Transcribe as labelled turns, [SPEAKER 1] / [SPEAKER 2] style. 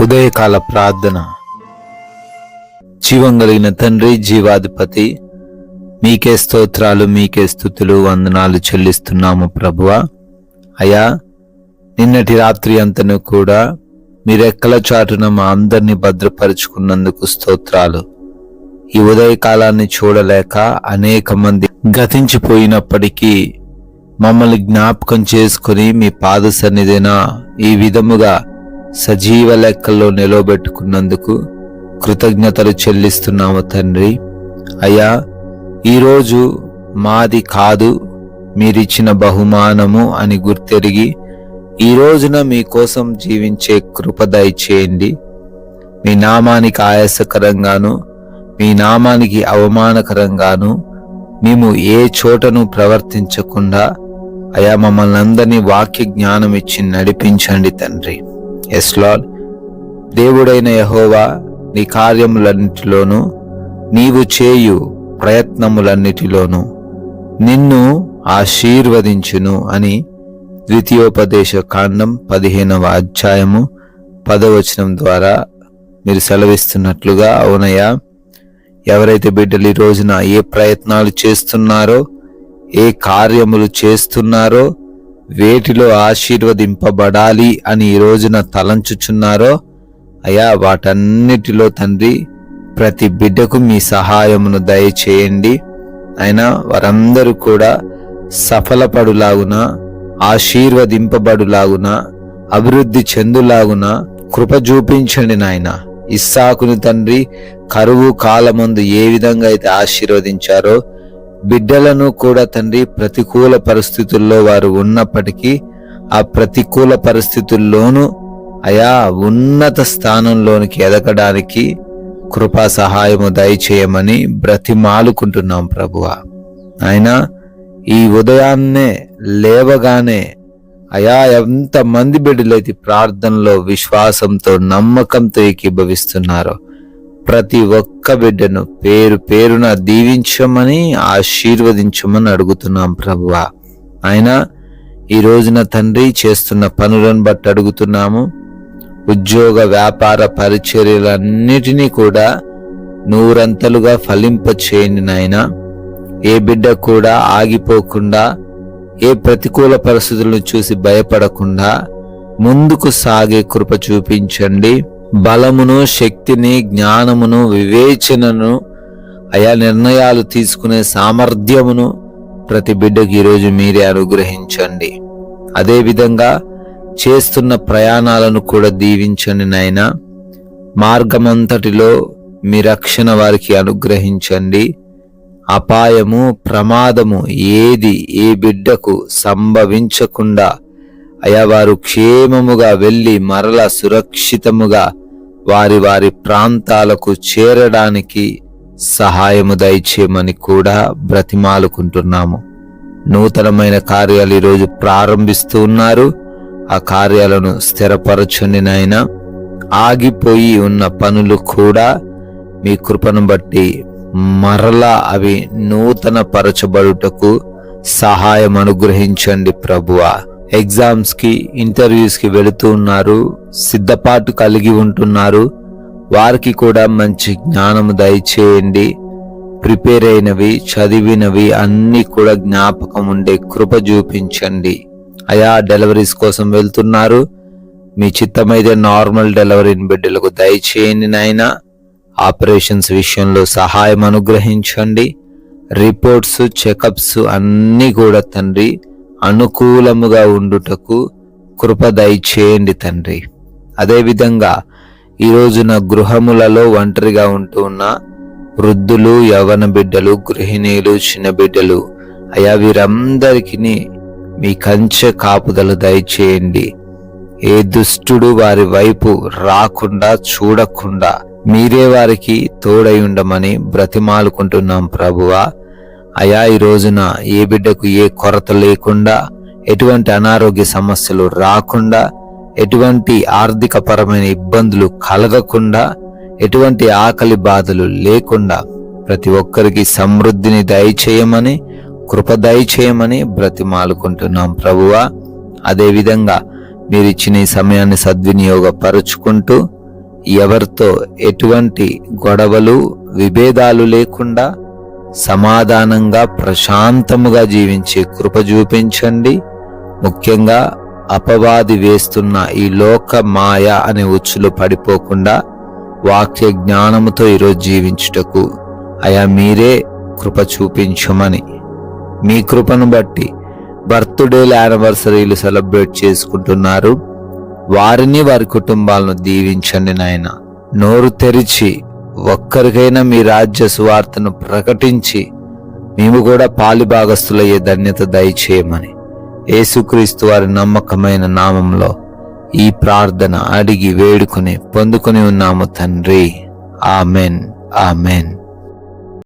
[SPEAKER 1] ఉదయకాల ప్రార్థన. జీవం కలిగిన తండ్రి, జీవాధిపతి, మీకే స్తోత్రాలు, మీకే స్తుతులు, వందనాలు చెల్లిస్తున్నాము ప్రభువా. అయ్యా, నిన్నటి రాత్రి అంతను కూడా మీ రెక్కల చాటున మా అందరినీ భద్రపరుచుకున్నందుకు స్తోత్రాలు. ఈ ఉదయకాలాన్ని చూడలేక అనేక మంది గతించిపోయినప్పటికీ మమ్మల్ని జ్ఞాపకం చేసుకుని మీ పాద సన్నిధిన ఈ విధముగా సజీవ లెక్కల్లో నిలవబెట్టుకున్నందుకు కృతజ్ఞతలు చెల్లిస్తున్నాము తండ్రి. అయ్యా, ఈరోజు మాది కాదు, మీరిచ్చిన బహుమానము అని గుర్తెరిగి ఈ రోజున మీకోసం జీవించే కృప దయచేయండి. మీ నామానికి ఆయాసకరంగాను, మీ నామానికి అవమానకరంగాను మేము ఏ చోటను ప్రవర్తించకుండా అయా మమ్మల్ని అందరినీ వాక్య జ్ఞానం ఇచ్చి నడిపించండి తండ్రి. Yes Lord. దేవుడైన యెహోవా, నీ కార్యములన్నిటిలోనూ, నీవు చేయు ప్రయత్నములన్నిటిలోనూ నిన్ను ఆశీర్వదించును అని ద్వితీయోపదేశ కాండం 15వ అధ్యాయము 10వ వచనం ద్వారా మీరు సెలవిస్తున్నట్లుగా, అవునయ్యా, ఎవరైతే బిడ్డలు ఈ రోజున ఏ ప్రయత్నాలు చేస్తున్నారో, ఏ కార్యములు చేస్తున్నారో, వేటిలో ఆశీర్వదింపబడాలి అని ఈ రోజున తలంచుచున్నారో, అయ్యా వాటన్నిటిలో తండ్రి ప్రతి బిడ్డకు మీ సహాయమును దయచేయండి. అయినా వారందరూ కూడా సఫలపడులాగున, ఆశీర్వదింపబడులాగున, అభివృద్ధి చెందులాగున కృప చూపించండి నాయన. ఇస్సాకును తండ్రి కరువు కాలమందు ఏ విధంగా అయితే ఆశీర్వదించారో, బిడ్డలను కూడా తండ్రి ప్రతికూల పరిస్థితుల్లో వారు ఉన్నప్పటికీ ఆ ప్రతికూల పరిస్థితుల్లోనూ అయా ఉన్నత స్థానంలోనికి ఎదగడానికి కృపా సహాయము దయచేయమని బ్రతిమాలుకుంటున్నాం ప్రభువా. ఆయన ఈ ఉదయాన్నే లేవగానే అయా ఎంతమంది బిడ్డలైతే ప్రార్థనలో విశ్వాసంతో, నమ్మకంతో ఏకీభవిస్తున్నారో ప్రతి ఒక్క బిడ్డను పేరు పేరున దీవించమని, ఆశీర్వదించమని అడుగుతున్నాం ప్రభువా. ఆయన ఈ రోజున తండ్రి చేస్తున్న పనులను బట్టి అడుగుతున్నాము. ఉద్యోగ, వ్యాపార, పరిచర్యలన్నిటినీ కూడా నూరంతలుగా ఫలింపచేయండి నాయన. ఏ బిడ్డ కూడా ఆగిపోకుండా, ఏ ప్రతికూల పరిస్థితులను చూసి భయపడకుండా ముందుకు సాగే కృప చూపించండి. బలమును, శక్తిని, జ్ఞానమును, వివేచనను, అయా నిర్ణయాలు తీసుకునే సామర్థ్యమును ప్రతి బిడ్డకి ఈరోజు మీరే అనుగ్రహించండి. అదేవిధంగా చేస్తున్న ప్రయాణాలను కూడా దీవించండి నాయన. మార్గమంతటిలో మీ రక్షణ వారికి అనుగ్రహించండి. అపాయము, ప్రమాదము ఏది ఏ బిడ్డకు సంభవించకుండా అయా వారు క్షేమముగా వెళ్ళి మరలా సురక్షితముగా వారి వారి ప్రాంతాలకు చేరడానికి సహాయము దయచేయమని కూడా బ్రతిమాలుకుంటున్నాము. నూతనమైన కార్యాలు ఈరోజు ప్రారంభిస్తూ ఉన్నారు. ఆ కార్యాలను స్థిరపరచండి నాయన. ఆగిపోయి ఉన్న పనులు కూడా మీ కృపను బట్టి మరలా అవి నూతన పరచబడుటకు సహాయం అనుగ్రహించండి ప్రభువా. ఎగ్జామ్స్ కి, ఇంటర్వ్యూస్ కి వెళుతూ ఉన్నారు, సిద్ధపాటు కలిగి ఉంటున్నారు. వారికి కూడా మంచి జ్ఞానము దయచేయండి. ప్రిపేర్ అయినవి, చదివినవి అన్ని కూడా జ్ఞాపకం ఉండే కృప చూపించండి. అయా డెలివరీస్ కోసం వెళ్తున్నారు, మీ చిత్తమైతే నార్మల్ డెలివరీని బిడ్డలకు దయచేయండి నాయన. ఆపరేషన్స్ విషయంలో సహాయం అనుగ్రహించండి. రిపోర్ట్స్, చెకప్స్ అన్నీ కూడా తండ్రి అనుకూలముగా ఉండుటకు కృప దయచేయండి తండ్రి. అదేవిధంగా ఈ రోజున గృహములలో ఒంటరిగా ఉంటూ ఉన్న వృద్ధులు, యవ్వన బిడ్డలు, గృహిణీలు, చిన్న బిడ్డలు, అయా వీరందరికీ మీ కంచె కాపుదల దయచేయండి. ఏ దుష్టుడు వారి వైపు రాకుండా, చూడకుండా మీరే వారికి తోడై ఉండమని బ్రతిమాలుకుంటున్నాం ప్రభువా. అయా ఈ రోజున ఏ బిడ్డకు ఏ కొరత లేకుండా, ఎటువంటి అనారోగ్య సమస్యలు రాకుండా, ఎటువంటి ఆర్థిక పరమైన ఇబ్బందులు కలగకుండా, ఎటువంటి ఆకలి బాధలు లేకుండా ప్రతి ఒక్కరికి సమృద్ధిని దయచేయమని, కృప దయచేయమని బ్రతిమాలుకుంటున్నాం ప్రభువా. అదేవిధంగా మీరిచ్చిన ఈ సమయాన్ని సద్వినియోగపరుచుకుంటూ ఎవరితో ఎటువంటి గొడవలు విభేదాలు లేకుండా సమాధానంగా ప్రశాంతముగా జీవించే కృప చూపించండి. ముఖ్యంగా అపవాది వేస్తున్న ఈ లోక మాయ అనే ఉచ్చులో పడిపోకుండా వాక్య జ్ఞానముతో ఈరోజు జీవించుటకు అయా మీరే కృప చూపించమని, మీ కృపను బట్టి బర్త్డేలు యానివర్సరీలు సెలబ్రేట్ చేసుకుంటున్నారు, వారిని వారి కుటుంబాలను దీవించండి నాయన. నోరు తెరిచి ఒక్కరికైనా మీ రాజ్య సువార్తను ప్రకటించి మేము కూడా పాలిభాగస్తులయ్యే ధన్యత దయచేయమని యేసుక్రీస్తు వారి నమ్మకమైన నామంలో ఈ ప్రార్థన అడిగి వేడుకొని పొందుకొని ఉన్నాము తండ్రి. Amen, amen.